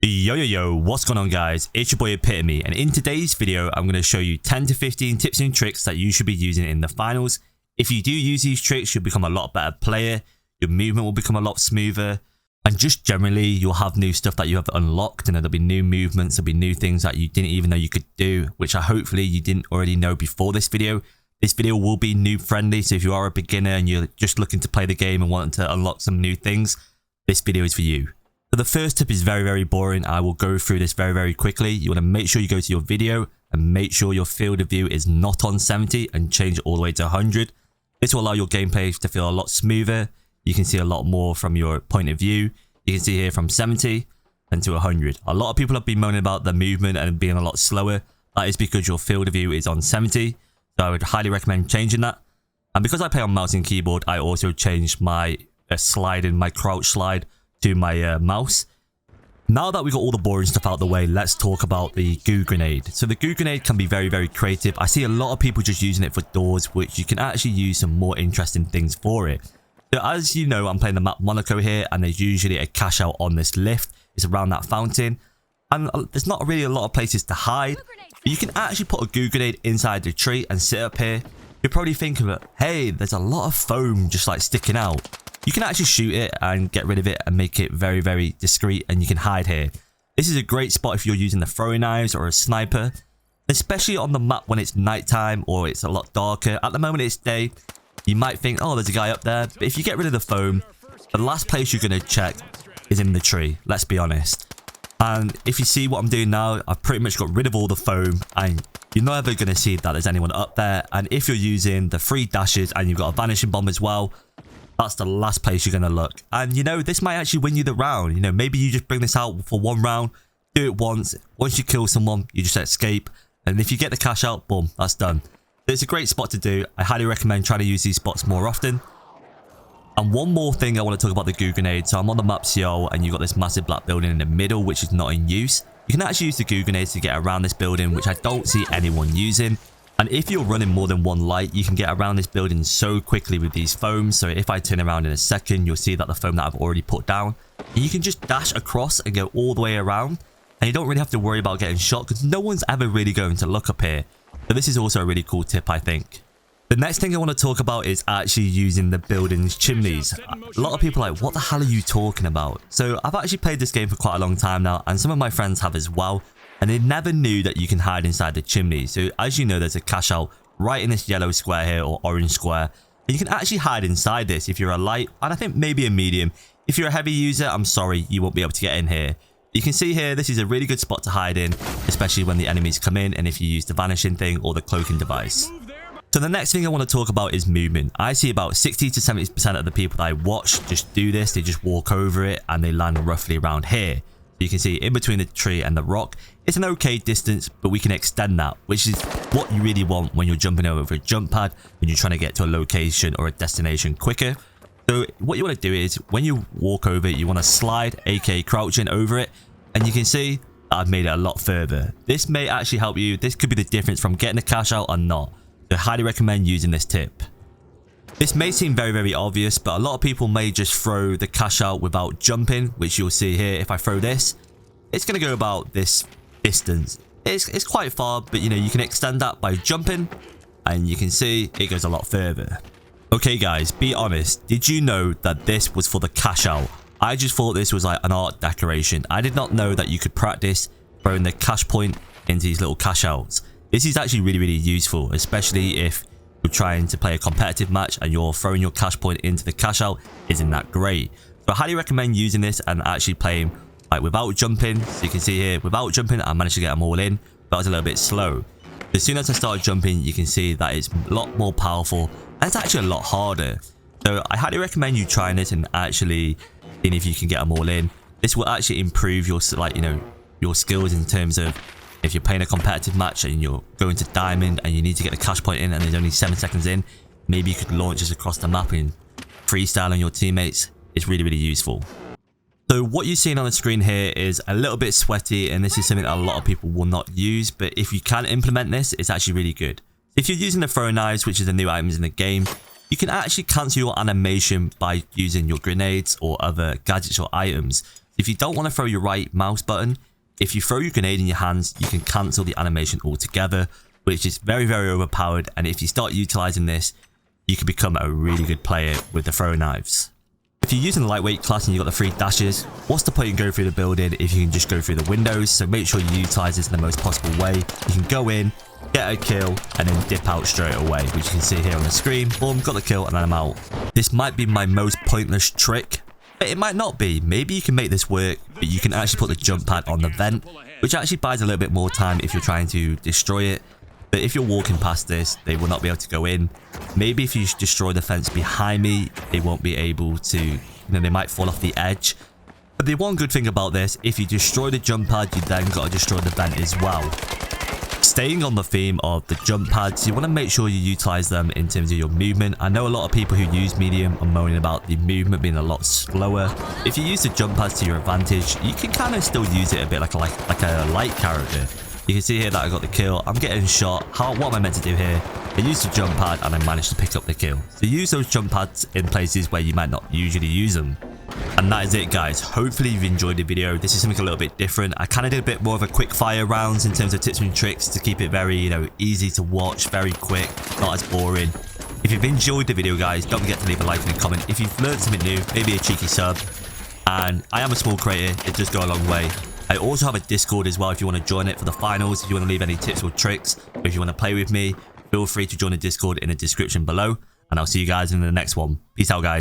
Yo, what's going on guys? It's your boy Epitome, and in today's video I'm going to show you 10 to 15 tips and tricks that you should be using in the finals. If you do use these tricks, you'll become a lot better player, your movement will become a lot smoother, and just generally you'll have new stuff that you have unlocked, and there'll be new movements, there'll be new things that you didn't even know you could do, which hopefully you didn't already know before this video. This video will be noob friendly, so if you are a beginner and you're just looking to play the game and wanting to unlock some new things, this video is for you. So the first tip is very boring. I will go through this very quickly. You want to make sure you go to your video and make sure your field of view is not on 70 and change it all the way to 100. This will allow your gameplay to feel a lot smoother. You can see a lot more from your point of view. You can see here from 70 and to 100. A lot of people have been moaning about the movement and being a lot slower. That is because your field of view is on 70. So I would highly recommend changing that. And because I play on mouse and keyboard, I also changed my my crouch slide to my mouse. Now that we got all the boring stuff out of the way, let's talk about the Goo Grenade. So the Goo Grenade can be very creative. I see a lot of people just using it for doors, which you can actually use some more interesting things for it. So as you know, I'm playing the map Monaco here, and there's usually a cash out on this lift. It's around that fountain, and there's not really a lot of places to hide. But you can actually put a Goo Grenade inside the tree and sit up here. You're probably thinking, hey, there's a lot of foam just like sticking out. You can actually shoot it and get rid of it and make it very discreet, and you can hide here. This is a great spot if you're using the throwing knives or a sniper, especially on the map when it's nighttime or it's a lot darker. At the moment it's day, you might think, oh, there's a guy up there, but if you get rid of the foam, the last place you're going to check is in the tree, let's be honest. And if you see what I'm doing now, I've pretty much got rid of all the foam, and you're never going to see that there's anyone up there. And if you're using the 3 dashes and you've got a vanishing bomb as well, that's the last place you're going to look. And you know, this might actually win you the round. You know, maybe you just bring this out for one round, do it once you kill someone, you just escape, and if you get the cash out, boom, that's done. It's a great spot to do. I highly recommend trying to use these spots more often. And one more thing I want to talk about the Goo Grenade. So I'm on the map Seoul, and you've got this massive black building in the middle which is not in use. You can actually use the Goo Grenade to get around this building, which I don't see anyone using. And if you're running more than one light, you can get around this building so quickly with these foams. So if I turn around in a second, you'll see that the foam that I've already put down. And you can just dash across and go all the way around. And you don't really have to worry about getting shot because no one's ever really going to look up here. So this is also a really cool tip, I think. The next thing I want to talk about is actually using the building's chimneys. A lot of people are like, what the hell are you talking about? So I've actually played this game for quite a long time now, and some of my friends have as well. And they never knew that you can hide inside the chimney. So as you know, there's a cash out right in this yellow square here, or orange square. And you can actually hide inside this if you're a light, and I think maybe a medium. If you're a heavy user, I'm sorry, you won't be able to get in here. You can see here, this is a really good spot to hide in, especially when the enemies come in and if you use the vanishing thing or the cloaking device. So the next thing I want to talk about is movement. I see about 60 to 70% of the people that I watch just do this. They just walk over it and they land roughly around here. You can see in between the tree and the rock, it's an okay distance, but we can extend that, which is what you really want when you're jumping over a jump pad, when you're trying to get to a location or a destination quicker. So what you want to do is when you walk over it, you want to slide, aka crouching over it, and you can see that I've made it a lot further. This may actually help you. This could be the difference from getting a cash out or not. So I highly recommend using this tip. This may seem very obvious, but a lot of people may just throw the cash out without jumping, which you'll see here. If I throw this, it's going to go about this distance. It's quite far, but you know, you can extend that by jumping, and you can see it goes a lot further. Okay guys, be honest, did you know that this was for the cash out? I just thought this was like an art decoration. I did not know that you could practice throwing the cash point into these little cash outs. This is actually really useful, especially if you're trying to play a competitive match and you're throwing your cash point into the cash out. Isn't that great? So I highly recommend using this and actually playing like without jumping. So you can see here, without jumping, I managed to get them all in, but I was a little bit slow. As soon as I started jumping, you can see that it's a lot more powerful, and it's actually a lot harder. So I highly recommend you trying this and actually seeing if you can get them all in. This will actually improve your your skills in terms of if you're playing a competitive match and you're going to diamond and you need to get the cash point in and there's only 7 seconds in, maybe you could launch this across the map and freestyle on your teammates. It's really useful. So what you're seeing on the screen here is a little bit sweaty, and this is something that a lot of people will not use, but if you can implement this, it's actually really good. If you're using the throwing knives, which is the new items in the game, you can actually cancel your animation by using your grenades or other gadgets or items. If you don't want to throw your right mouse button, if you throw your grenade in your hands, you can cancel the animation altogether, which is very, very overpowered. And if you start utilizing this, you can become a really good player with the throwing knives. If you're using the lightweight class and you've got the 3 dashes, what's the point in going through the building if you can just go through the windows? So make sure you utilize this in the most possible way. You can go in, get a kill, and then dip out straight away, which you can see here on the screen. Boom, got the kill, and then I'm out. This might be my most pointless trick, but it might not be. Maybe you can make this work, but you can actually put the jump pad on the vent, which actually buys a little bit more time if you're trying to destroy it. But if you're walking past this, they will not be able to go in. Maybe if you destroy the fence behind me, they won't be able to, they might fall off the edge. But the one good thing about this, if you destroy the jump pad, you then got to destroy the vent as well. Staying on the theme of the jump pads, you want to make sure you utilize them in terms of your movement. I know a lot of people who use medium are moaning about the movement being a lot slower. If you use the jump pads to your advantage, you can kind of still use it a bit like a light character. You can see here that I got the kill. I'm getting shot. What am I meant to do here? I used the jump pad and I managed to pick up the kill. So use those jump pads in places where you might not usually use them. And that is it, guys. Hopefully you've enjoyed the video. This is something a little bit different. I kind of did a bit more of a quick fire rounds in terms of tips and tricks to keep it very, easy to watch, very quick, not as boring. If you've enjoyed the video, guys, don't forget to leave a like and a comment. If you've learned something new, maybe a cheeky sub. And I am a small creator. It does go a long way. I also have a Discord as well if you want to join it for the finals. If you want to leave any tips or tricks, or if you want to play with me, feel free to join the Discord in the description below. And I'll see you guys in the next one. Peace out, guys.